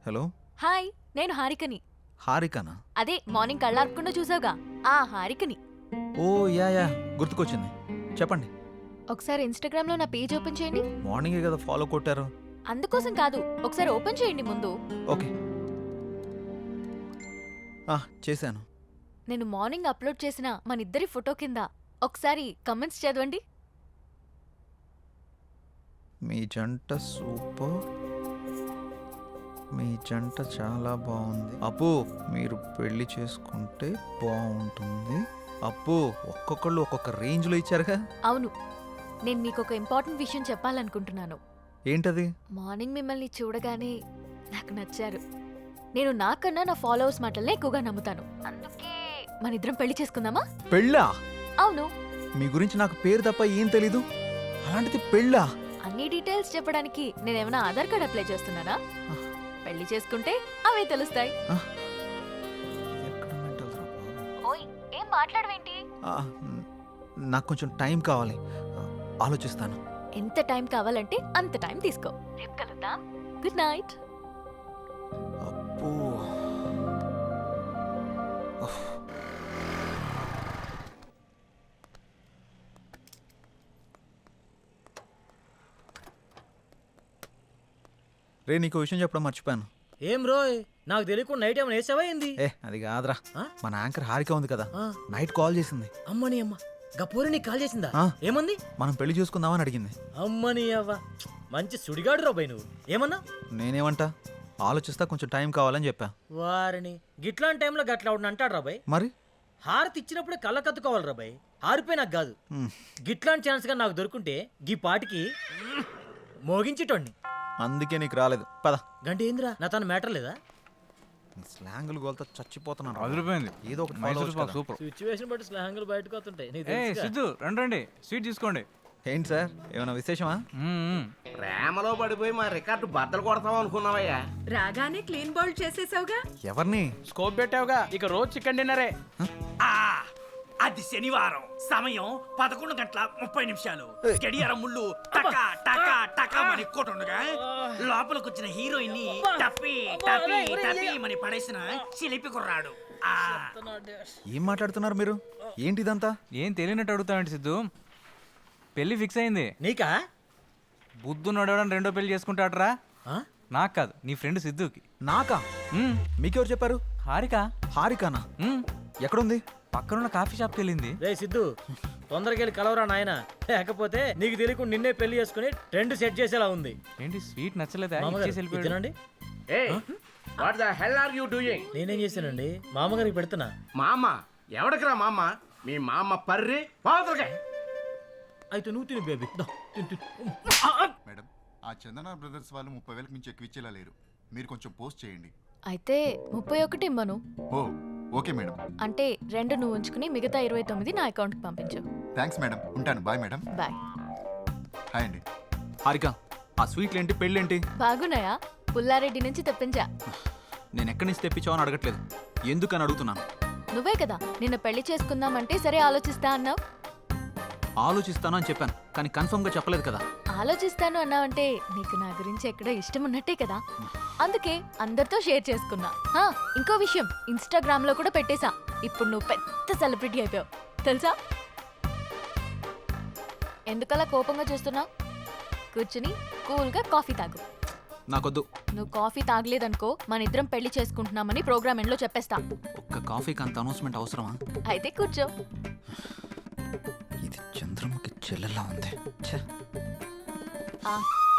Hello. Hi, నేను హారికని. హారికనా? అదే morning కళ్ళార్పకుండా చూసావుగా ఆ హారికని. ఓ యా గుర్తుకొచ్చింది. చెప్పండి. ఒకసారి ఇన్స్టాగ్రామ్ లో నా పేజ్ ఓపెన్ చేయండి. మార్నింగే కదా ఫాలో కొట్టారు. అందుకోసం కాదు, ఒకసారి ఓపెన్ చేయండి ముందు. ఓకే. చేశాను. నేను మార్నింగ్ అప్లోడ్ చేసిన మనిద్దరి ఫోటో కింద ఒకసారి కమెంట్స్ చదవండి. మీ జంట సూపర్. మీ జంట చాలా బాగుంది. అప్పు మీరు పెళ్లి చేసుకుంటే బాగుంటుంది. అప్పు ఒక్కొక్కళ్ళు ఒక్కొక్క రేంజ్లో ఇచ్చారుగా. అవును, నేను మీకు ఒక ఇంపార్టెంట్ విషయం చెప్పాలనుకుంటున్నాను. ఏంటది? మార్నింగ్ మిమ్మల్ని చూడగానే నాకు నచ్చారు. నేను నాకన్నా నా ఫాలోవర్స్ మాటలనే ఎక్కువగా నమ్ముతాను. అందుకే మనిద్దరం పెళ్లి చేసుకుందామా? పెళ్ళా? అవును. మీ గురించి నాకు పేరు తప్ప ఏం తెలీదు, అలాంటిది పెళ్ళా? అన్ని డీటెయిల్స్ చెప్పడానికి నేనేమైనా ఆధార్ కార్డ్ అప్లై చేస్తున్నానా? పెళ్లి చేసుకుంటే అవే తెలుస్తాయి. ఓయ్, ఏం మాట్లాడవేంటి? నాకు కొంచెం టైం కావాలి, ఆలోచిస్తాను. ఎంత టైం కావాలంటే అంత టైం తీసుకో. రేపు కలుద్దాం. Good night. అబ్బో. రే, నీకు విషయం చెప్పడం మర్చిపోయాను. ఏం రోయ్, నాకు తెలియకుండా నైట్ ఏమైనా వేసావా ఏంది? అది కాదురా, మన యాంకర్ హారిక ఉంది కదా, ఆ. నైట్ కాల్ చేసింది. అమ్మని అమ్మ, గపూరి నీకు కాల్ చేసిందా? ఆ. ఏమంది? మనం పెళ్లి చూసుకుందామని అడిగింది. అమ్మని అవ్వ, మంచి సుడిగాడు రాబాయ్ నువ్వు. ఏమన్నా? నేనేమంటా, ఆలోచిస్తా, కొంచెం టైం కావాలని చెప్పా. వారిని గిట్లాంటి టైంలో గట్లా అవును అంటాడు రాబాయ్. మరి హారతి ఇచ్చినప్పుడే కళ్ళ కత్తుకోవాలి రాబాయ్. హారిపోయి నాకు కాదు. మ్, గిట్లాంటి ఛాన్స్ గా నాకు దొరుకుంటే గీ పాటికి మోగించేటోడిని. అందుకే నీకు రాలేదు. పద. గంట ఏందిరా, నా తన మ్యాటర్ లేదా? స్లాంగులు గోల్తో చచ్చిపోతున్నాను. అదిరిపోయింది. ఏదో ఒకటి మైసూర్ follow పాక్ అవ్వచ్చు సూపర్. సిచ్యువేషన్ బట్టి స్లాంగులు బయటకు వస్తుంటాయి. నీకు ఏ తెలుసుగా. సిద్ధు రండి స్వీట్ తీసుకోండి. కదా. ఏంటి సార్, ఏమైనా విశేషమా? ప్రేమలో పడిపోయి మా రికార్డు బద్దలు కొడతాం అనుకున్నావయ్యా. రాగానే క్లీన్ బౌల్ చేసేసావుగా. ఎవరిని? స్కోప్ పెట్టావుగా, ఇక రోజు చికెన్ డిన్నరే. అది శనివారం, సమయం 11:30 గడియారం ముళ్ళు టకా టకా టకా మని కొట్టుండగా లోపలికి వచ్చిన హీరోయిన్ ని టప్పి టప్పి టప్పి మని పడేసిన చిలిపి కుర్రాడు. ఏం మాట్లాడుతున్నారు మీరు? ఏంటిదంతా? ఏం తెలియనట్టు అడుగుతావండి సిద్ధు. పెళ్లి ఫిక్స్ అయింది. నీకా? బుద్ధు నడవడం రెండో పెళ్లి చేసుకుంటాడరా. ఆ? నాకు కాదు, నీ ఫ్రెండ్ సిద్ధుకి. నాకా? మ్మ్. మీకెవరు చెప్పారు? హారిక. హారికానా? మ్మ్. ఎక్కడుంది? పక్కనున్న కాఫీ షాప్కి వెళ్ళింది. రే సిద్ధు, తొందరగా వెళ్ళి కలవరా నాయన. లేకపోతే నీకు తెలియకుండా నిన్నే పెళ్లి చేసుకుని ట్రెండ్ సెట్ చేసేలా ఉంది. ఏంటి స్వీట్ నచ్చలేదా? మామగారు, ఇచ్చేసి వెళ్ళిపోయాడు. ఇదేనండి. ఏయ్, what the hell are you doing? నేనేం చేశానండి? మామగారికి పెడుతున్నా. మా అమ్మ ఎవడికిరా మా అమ్మ? మీ మా అమ్మ పర్రి పావుతులకే. అయితే నువ్వు తిను బేబీ. దా, తిను, తిను. మేడం, ఆ చందన బ్రదర్స్ వాళ్ళు 30,000 మించి ఎక్కువ ఇచ్చేలా లేరు. మీరు కొంచెం పోస్ట్ చేయండి. అయితే 31 ఇమ్మను. ఓ ఓకే మేడం. అంటే 2 నువ్వు ఉంచుకుని మిగతా 29 నా అకౌంట్కి పంపించు. థ్యాంక్స్ మేడం, ఉంటాను. Bye madam. బాయ్. హాయ్ అండి. హారిక, ఆ స్వీట్లేంటి, పెళ్ళేంటి? బాగున్నాయా? పుల్లారెడ్డి నుంచి తెప్పించా. నేను ఎక్కడి నుంచి తెప్పించావని అడగట్లేదు, ఎందుకని అడుగుతున్నాను. నువ్వే కదా నిన్న పెళ్లి చేసుకుందామంటే సరే ఆలోచిస్తా అన్నావు. ఆలోచిస్తాను అని చెప్పాను, కానీ కన్ఫర్మ్గా చెప్పలేదు కదా. ఆలోచిస్తాను అన్నావంటే నీకు నా గురించి ఎక్కడో ఇష్టం ఉన్నట్టే కదా. అందుకే అందరితో షేర్ చేసుకున్నా. ఇంకో విషయం, ఇన్స్టాగ్రామ్ లో కూడా పెట్టేశా. ఇప్పుడు నువ్వు పెద్ద సెలబ్రిటీ అయిపోయావు తెలుసా. ఎందుకలా కోపంగా చూస్తున్నావు? కూర్చుని కూల్గా కాఫీ తాగు. నాకొద్దు. నువ్వు కాఫీ తాగలేదనుకో మన ఇద్దరం పెళ్లి చేసుకుంటున్నామని ప్రోగ్రామ్ ఎండ్లో చెప్పేస్తా. ఒక్క కాఫీకి అంత అనౌన్స్మెంట్ అవసరమా? అయితే కూర్చో. ఇది చంద్రముఖి చెల్లెలా ఉంది.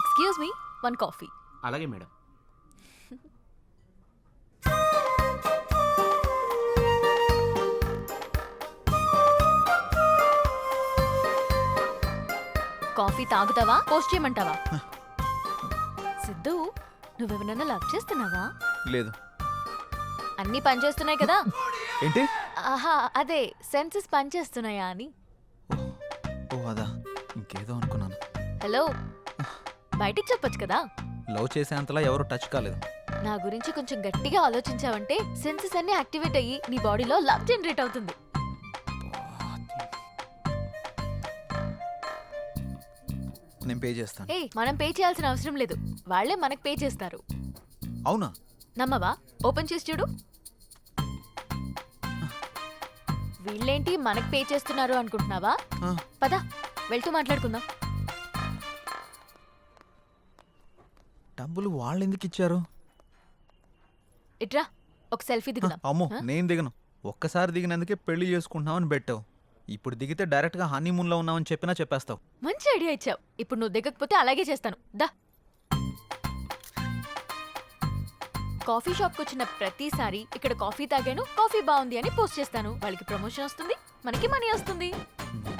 Excuse me, 1 coffee. అలాగే మేడం. కాఫీ తాగుతావా, పోస్ట్ చేయమంటావా? సిద్ధు, నువ్వెవరన్నా లవ్ చేస్తున్నావా? లేదు. అన్నీ పనిచేస్తున్నాయి కదా. ఏంటి? ఆహా, అదే సెన్సెస్ పనిచేస్తున్నాయా అని. ఓ అదా, ఇంకేదో అనుకున్నాను. హలో, బయటికి చెప్పొచ్చు కదా. లవ్ చేసేంతలా ఎవరు టచ్ కాలేదు. నా గురించి కొంచెం గట్టిగా ఆలోచించావంటే సెన్సెస్ అన్ని యాక్టివేట్ అయ్యి నీ బాడీలో లవ్ జనరేట్ అవుతుంది. నేను పే చేస్తాను. మనం పే చేయాల్సిన అవసరం లేదు, వాళ్ళే మనకు పే చేస్తారు. అవునా? నమ్మవా? ఓపెన్ చేసి చూడు. వీళ్ళేంటి మనకు పే చేస్తున్నారు అనుకుంటున్నావా? ఆ, పద వెళ్తూ మాట్లాడుకుందాం. డబ్బులు వాళ్ళు ఎందుకు ఇచ్చారు? ఇట్రా ఒక సెల్ఫీ దిగుదాం. అమ్మో ఆ? నేను దిగను. ఒక్కసారి దిగినందుకే పెళ్లి చేసుకుంటున్నామని పెట్టావు. ఇప్పుడు దిగితే డైరెక్ట్గా హనీమూన్లో ఉన్నామని చెప్పినా చెప్పేస్తావు. మంచి ఐడియా ఇచ్చావు. ఇప్పుడు నువ్వు దిగకపోతే అలాగే చేస్తాను. దా. కాఫీ షాప్కి వచ్చిన ప్రతిసారి ఇక్కడ కాఫీ తాగాను, కాఫీ బాగుంది అని పోస్ట్ చేస్తాను. వాళ్ళకి ప్రమోషన్ వస్తుంది, మనకి మనీ వస్తుంది.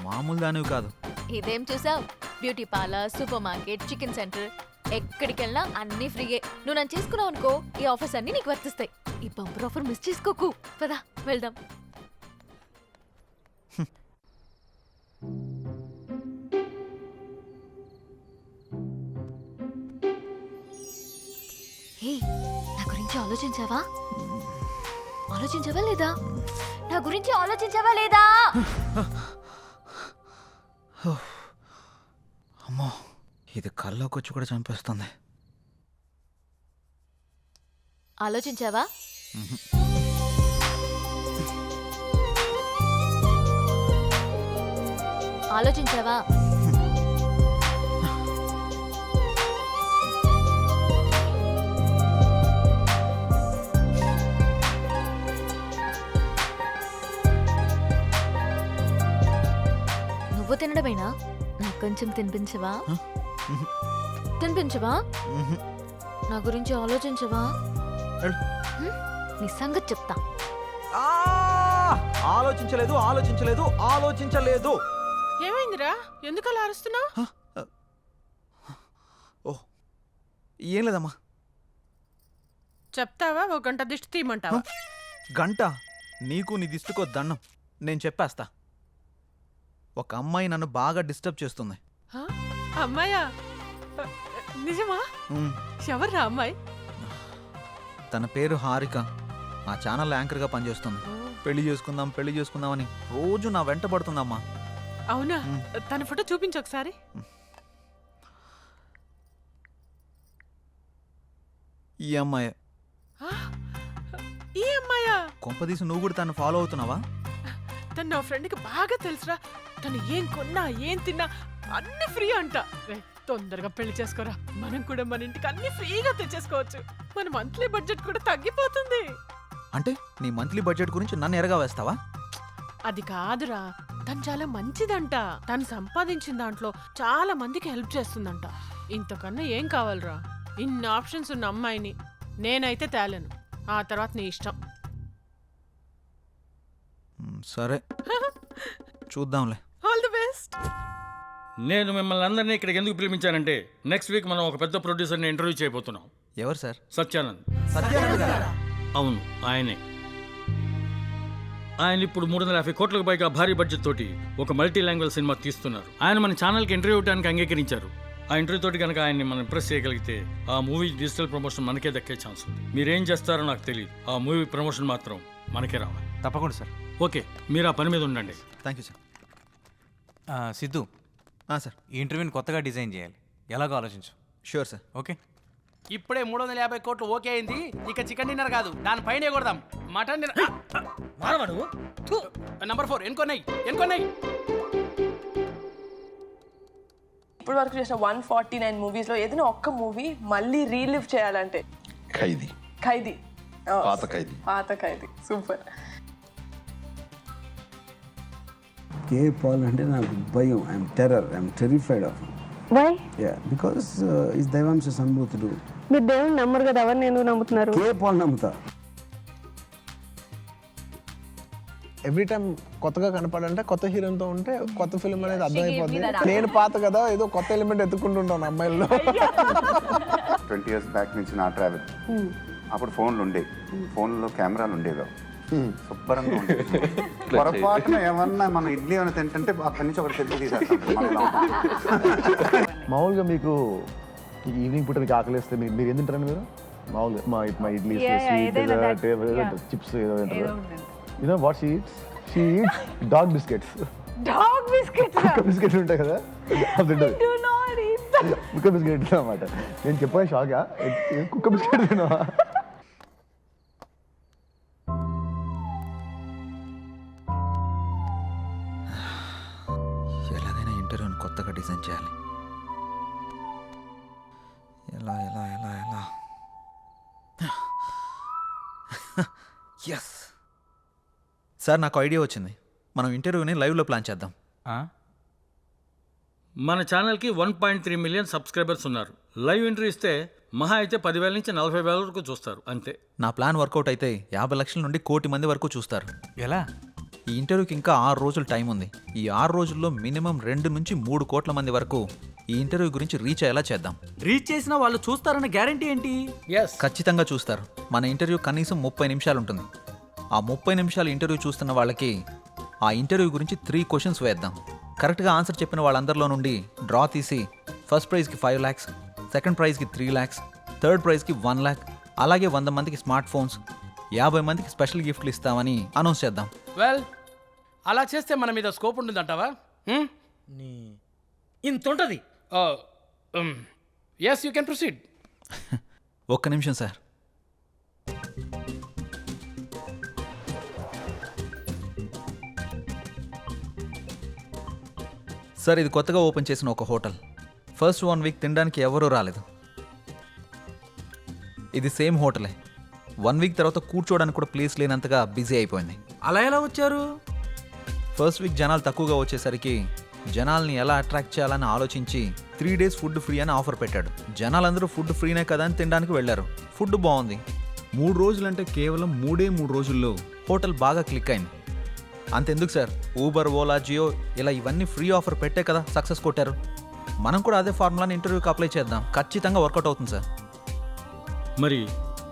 మామూలు దానివి కాదు. ఇదేం చూసావు? Beauty parlour, super market, chicken centre, ఎక్కడికి వెళ్ళినా అన్నీ ఫ్రీయే. నువ్వు నన్ను చేసుకున్నావు అనుకో, ఈ ఆఫర్స్ అన్నీ నీకు వర్తిస్తాయి. ఈ బంపర్ ఆఫర్ మిస్ చేసుకోకు. పదా వెళ్దాం. హే, నా గురించి ఆలోచించావా? ఆలోచించావా లేదా? నా గురించి ఆలోచించావా లేదా? అమ్మో ఇది కల్లోకి వచ్చి కూడా చంపేస్తుంది. ఆలోచించావా? ఆలోచించావా? నువ్వు తినడమేనా? నాకు కొంచెం తినిపించవా? తినిపించవా? మ్హూ. నా గురించి ఆలోచించవా? వెళ్ళు. నీ సంగతి చెప్తా. ఆ! ఆలోచించలేదు ఆలోచించలేదు ఆలోచించలేదు. ఏమైందిరా? ఎందుకు అలా అరుస్తున్నావు? ఓ ఏం లేదమ్మా. చెప్తావా? ఒక గంట దిష్టి తీయమంటావా? గంట నీకు నీ దిష్టికో దండం. నేను చెప్పేస్తా. ఒక అమ్మాయి నన్ను బాగా డిస్టర్బ్ చేస్తుంది. హ? అమ్మాయా? నిజమా? మ్, ఎవర్రా అమ్మాయి? తన పేరు హారిక. ఆ ఛానల్ యాంకర్గా పనిచేస్తుంది. పెళ్లి చేసుకుందాం అని రోజు నా వెంట పడుతుందమ్మా. అవునా? మ్. తన ఫోటో చూపించు ఒకసారి. ఈ అమ్మాయి. ఆ? ఈ అమ్మాయా? కొంపదీసి నువ్వు కూడా తను ఫాలో అవుతున్నావా? తను నా ఫ్రెండ్కి బాగా తెలుసురా. తను ఏం కొన్నా ఏం తిన్నా అన్ని ఫ్రీ అంట. రేయ్, తొందరగా పెళ్లి చేసుకోరా. మనం కూడా మన ఇంటికి అన్ని ఫ్రీగా తెచ్చేసుకోవచ్చు. మన మంత్లీ బడ్జెట్ కూడా తగ్గిపోతుంది. అంటే నీ మంత్లీ బడ్జెట్ గురించి నన్ను ఎరగా వేస్తావా? అది కాదురా, తను చాలా మంచిదంట. తను సంపాదించిన దాంట్లో చాలా మందికి హెల్ప్ చేస్తుందంట. ఇంతకన్నా ఏం కావాలరా? ఇన్ని ఆప్షన్స్ ఉన్న అమ్మాయిని నేనైతే తేలేను. ఆ తర్వాత నీ ఇష్టం. సరే చూద్దాంలే. All the best. నేను మిమ్మల్ని అందరినీ ఇక్కడికి ఎందుకు పిలిపించానంటే నెక్స్ట్ వీక్ మనం ఒక పెద్ద ప్రొడ్యూసర్ని ఇంటర్వ్యూ చేయబోతున్నాం. ఎవరు సార్? సత్యానంద్. సత్యానంద్ గారా? అవును, ఆయనే. ఆయన ఇప్పుడు 350 కోట్లకు పైగా భారీ బడ్జెట్ తోటి ఒక మల్టీ లాంగ్వేజ్ సినిమా తీస్తున్నారు. ఆయన మన ఛానల్కి ఇంటర్వ్యూ ఇవ్వడానికి అంగీకరించారు. ఆ ఇంటర్వ్యూ తోటి కనుక ఆయన్ని మనం ఇంప్రెస్ చేయగలిగితే ఆ మూవీ డిజిటల్ ప్రమోషన్ మనకే దక్కే ఛాన్స్ ఉంది. మీరేం చేస్తారో నాకు తెలియదు. ఆ మూవీ ప్రమోషన్ మాత్రం మనకే రావాలి. తప్పకుండా సార్. ఓకే, మీరు ఆ పని మీద ఉండండి. Thank you sir. Siddhu, sir ఈ ఇంటర్వ్యూని కొత్తగా డిజైన్ చేయాలి. ఎలాగో ఆలోచించు. Sure sir. ఓకే. ఇప్పుడే 350 కోట్లు ఓకే అయింది. ఇక చికెన్ డిన్నర్ కాదు, దానిపైన కొడదాం. Mutton dinner. మానవా నువ్వు? నంబర్ 4 ఎన్కొన్నాయి. ఇప్పుడు వరకు చేసిన 149 మూవీస్లో ఏదైనా ఒక్క మూవీ మళ్ళీ రీలివ్ చేయాలంటే ఖైదీ. పాత ఖైదీ సూపర్. కే పాల్ అంటే నాకు భయం. I'm terrified of. Why? Yeah, because is దైవాంశ సంభూతుడు. మీరు దేవుని నమ్మరు కదా, ఎవరిని ఎందుకు నమ్ముతున్నారు? కే పాల్ నమ్ముతా. ఎవ్రీ టైం కొత్తగా కనపడంటే కొత్త హీరోతో ఉంటే కొత్త ఫిల్మ్ అనేది అర్థమైపోద్ది. నేను పాత కదా, ఏదో కొత్త ఎలిమెంట్ ఎత్తుకుంటుంటాను అమ్మాయిల్లో. 20 years బ్యాక్ నుంచి నా ట్రావెల్. అప్పుడు ఫోన్లు ఉండేవి, ఫోన్లో కెమెరాలు ఉండేవి, శుభ్రంగా ఉండేవి. పొరపాటున ఏమన్నా మనం ఇడ్లీ ఏమైనా తింటుంటే అక్కడి నుంచి ఒకటి సెల్ఫీ తీసేస్తాం. మామూలుగా మీకు ఈవినింగ్ పూట మీకు ఆకలిస్తే మీరు ఏం తింటారండి? మీరు మామూలుగా మా ఇడ్లీ, చిప్స్ ఏదో తింటారు. You know what she eats? She eats dog biscuits. Dog biscuits. కుక్క బిస్కెట్లు ఉంటాయి కదా, అది తింటది. Do not eat them. కుక్క బిస్కెట్ అన్నమాట. నేను చెప్పాను షాక్. కుక్క బిస్కెట్ తిన్నావా? డిజైన్ చేయాలి. ఎలా ఎలా ఎలా ఎలా ఎస్ సార్, నాకు ఐడియా వచ్చింది. మనం ఇంటర్వ్యూని లైవ్లో ప్లాన్ చేద్దాం. మన ఛానల్కి 1.3 మిలియన్ సబ్స్క్రైబర్స్ ఉన్నారు. లైవ్ ఎంట్రీ ఇస్తే మహా అయితే 10,000 నుంచి 40,000 వరకు చూస్తారు అంతే. నా ప్లాన్ వర్కౌట్ అయితే 50 లక్షల నుండి 1 కోటి మంది వరకు చూస్తారు. ఎలా? ఈ ఇంటర్వ్యూకి ఇంకా 6 రోజులు టైం ఉంది. ఈ 6 రోజుల్లో మినిమం 2 నుంచి 3 కోట్ల మంది వరకు ఈ ఇంటర్వ్యూ గురించి రీచ్ అయ్యేలా చేద్దాం. రీచ్ చేసిన వాళ్ళు చూస్తారన్న గ్యారంటీ ఏంటి? ఎస్, ఖచ్చితంగా చూస్తారు. మన ఇంటర్వ్యూ కనీసం 30 నిమిషాలు ఉంటుంది. ఆ 30 నిమిషాలు ఇంటర్వ్యూ చూస్తున్న వాళ్ళకి ఆ ఇంటర్వ్యూ గురించి 3 క్వశ్చన్స్ వేద్దాం. కరెక్ట్గా ఆన్సర్ చెప్పిన వాళ్ళందరిలో నుండి డ్రా తీసి ఫస్ట్ ప్రైజ్కి 5 lakhs, సెకండ్ ప్రైజ్కి 3 lakhs, థర్డ్ ప్రైజ్కి 1 lakh, అలాగే 100 మందికి స్మార్ట్ ఫోన్స్, 50 మందికి స్పెషల్ గిఫ్ట్లు ఇస్తామని అనౌన్స్ చేద్దాం. వెల్, అలా చేస్తే మన మీద స్కోప్ ఉంటుందంటావా? ఇంత ఉంటుంది. Yes, you can proceed. ఒక్క నిమిషం సార్. సార్, ఇది కొత్తగా ఓపెన్ చేసిన ఒక హోటల్. ఫస్ట్ 1 వీక్ తినడానికి ఎవరూ రాలేదు. ఇది సేమ్ హోటలే. 1 వీక్ తర్వాత కూర్చోవడానికి కూడా ప్లేస్ లేనంతగా బిజీ అయిపోయింది. అలా ఎలా వచ్చారు? ఫస్ట్ వీక్ జనాలు తక్కువగా వచ్చేసరికి జనాల్ని ఎలా అట్రాక్ట్ చేయాలని ఆలోచించి 3 days ఫుడ్ ఫ్రీ అని ఆఫర్ పెట్టాడు. జనాలందరూ ఫుడ్ ఫ్రీనే కదా అని తినడానికి వెళ్ళారు. ఫుడ్ బాగుంది. 3 రోజులంటే కేవలం 3 రోజుల్లో హోటల్ బాగా క్లిక్ అయింది. అంతెందుకు సార్, ఊబర్, ఓలా, జియో ఇలా ఇవన్నీ ఫ్రీ ఆఫర్ పెట్టే కదా సక్సెస్ కొట్టారు. మనం కూడా అదే ఫార్ములాని ఇంటర్వ్యూకి అప్లై చేద్దాం. ఖచ్చితంగా వర్కౌట్ అవుతుంది సార్. మరి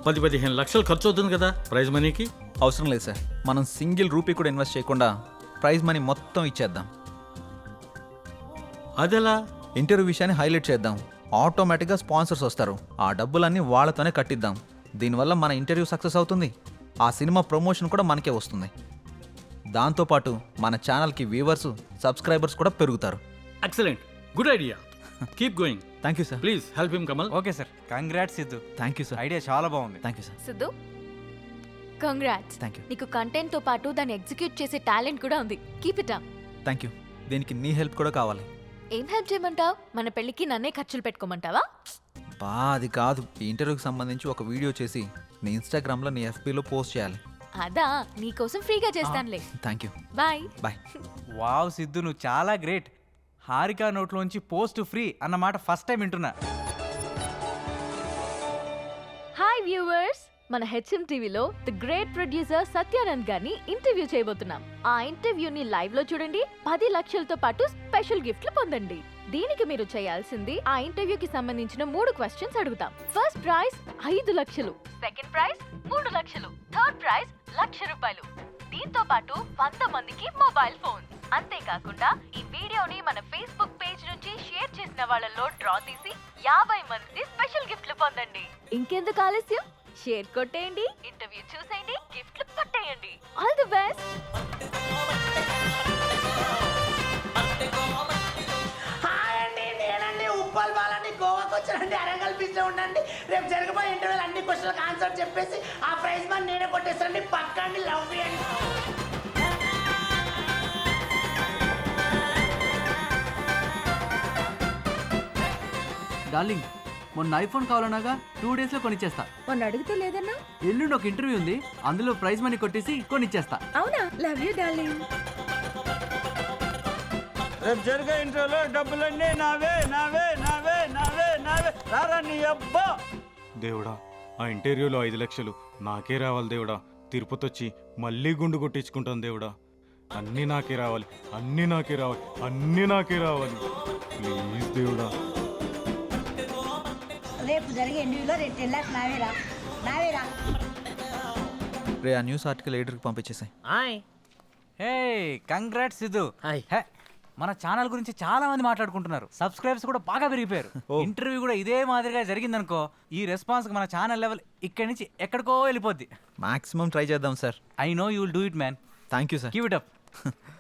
10-15 లక్షలు ఖర్చు అవుతుంది కదా ప్రైజ్ మనీకి? అవసరం లేదు సార్. మనం సింగిల్ రూపీ కూడా ఇన్వెస్ట్ చేయకుండా ప్రైజ్ మనీ మొత్తం ఇచ్చేద్దాం. అదెలా? ఇంటర్వ్యూ విషయాన్ని హైలైట్ చేద్దాం. ఆటోమేటిక్గా స్పాన్సర్స్ వస్తారు. ఆ డబ్బులన్నీ వాళ్ళతోనే కట్టిద్దాం. దీనివల్ల మన ఇంటర్వ్యూ సక్సెస్ అవుతుంది. ఆ సినిమా ప్రమోషన్ కూడా మనకే వస్తుంది. దాంతోపాటు మన ఛానల్కి వ్యూవర్స్, సబ్స్క్రైబర్స్ కూడా పెరుగుతారు. Excellent, good idea. Keep going. Thank you sir. Please help him Kamal. Okay sir, congrats Siddhu. Thank you sir. Idea చాలా బాగుంది. Thank you sir. Siddhu, congrats. Thank you. నీకు కంటెంట్ తో పాటు దాన్ని ఎగ్జిక్యూట్ చేసే టాలెంట్ కూడా ఉంది. Keep it up. Thank you. దీనికి నీ హెల్ప్ కూడా కావాలి. ఏం హెల్ప్ చేయమంటావు? మన పెళ్ళికి నన్నే ఖర్చులు పెట్టుకోమంటావా? అది కాదు. ఈ ఇంటర్వ్యూకి సంబంధించి ఒక వీడియో చేసి నీ ఇన్స్టాగ్రామ్లో, నీ FBలో పోస్ట్ చేయాలి. అదా, నీకోసం ఫ్రీగా చేస్తానులే. Thank you. Bye bye. Wow Siddhu, నువ్వు చాలా గ్రేట్. హారిక నోట్లోంచి పోస్ట్ ఫ్రీ అన్నమాట ఫస్ట్ టైం వింటున్నా. హాయ్ వ్యూవర్స్, మన హెచ్ఎం టీవీలో ది గ్రేట్ ప్రొడ్యూసర్ సత్యానంద్ గారిని ఇంటర్వ్యూ చేయబోతున్నాం. ఆ ఇంటర్వ్యూని లైవ్ లో చూడండి. 10 లక్షలతో పాటు స్పెషల్ గిఫ్ట్లు పొందండి. దీనికి మీరు చేయాల్సింది, ఆ ఇంటర్వ్యూకి సంబంధించిన 3 క్వశ్చన్స్ అడుగుతాం. ఫస్ట్ ప్రైజ్ 5 లక్షలు, సెకండ్ ప్రైజ్ 3 లక్షలు, థర్డ్ ప్రైజ్ ₹1,00,000. దీంతో పాటు 100 మందికి మొబైల్ ఫోన్. అంతేకాకుండా ఈ వీడియోని మన ఫేస్బుక్ పేజ్ నుంచి షేర్ చేసిన వాళ్ళలో డ్రా తీసి 50 మంది స్పెషల్ గిఫ్ట్లు పొందండి. ఇంకెందుకు ఆలస్యం, షేర్ కొట్టేయండి, ఇంటర్వ్యూ చూసేయండి, గిఫ్ట్లు పట్టేయండి. All the best. ఉప్పల్ బాలని గోవాకి వచ్చానండి. అరంగల్ బీచ్ లో ఉండండి. రేపు జరగబోయే ఇంటర్వ్యూలు అన్ని క్వశ్చన్లకు ఆన్సర్ చెప్పేసి ఆ ప్రైజ్ మనీ నేనే కొట్టేస్తానండి. పక్కండి, లవ్ చేయండి. డార్లింగ్, మొన్న ఐఫోన్ కావాలన్నాగా 2 days లో కొనిచ్చేస్తా. మొన్న అడిగితే లేదన్నా? ఎల్లుండి ఒక ఇంటర్వ్యూ ఉంది, అందులో ప్రైజ్ మనీ కొట్టేసి కొనిచ్చేస్తా. అవునా? Love you darling. రేపు జరిగే ఇంటర్వ్యూలో డబ్బులన్నీ నావే నావే నావే నావే నావే. రారా నీ అబ్బా. దేవుడా, ఆ ఇంటర్వ్యూలో 5 లక్షలు నాకే రావాలి దేవుడా. తిరుపతి వచ్చి మళ్ళీ గుండు కొట్టించుకుంటాను దేవుడా. అన్నీ నాకే రావాలి, అన్నీ నాకే రావాలి, అన్నీ నాకే రావాలి. ప్లీజ్ దేవుడా. రేపు జరిగే ఇంటర్వ్యూలో 2 lakhs నావేరా నావేరా. రే, ఆ న్యూస్ ఆర్టికల్ ఎడిటర్కి పంపించేసాయి. హే, కంగ్రాట్స్ సిద్ధు. హాయ్. హే, మన ఛానల్ గురించి చాలా మంది మాట్లాడుకుంటున్నారు. సబ్స్క్రైబర్స్ కూడా బాగా పెరిగిపోయారు. ఇంటర్వ్యూ కూడా ఇదే మాదిరిగా జరిగిందనుకో, ఈ రెస్పాన్స్ మన ఛానల్ లెవెల్ ఇక్కడి నుంచి ఎక్కడికో వెళ్ళిపోద్ది. మాక్సిమం ట్రై చేద్దాం sir. I know you will do it man. Thank you sir. Keep it up.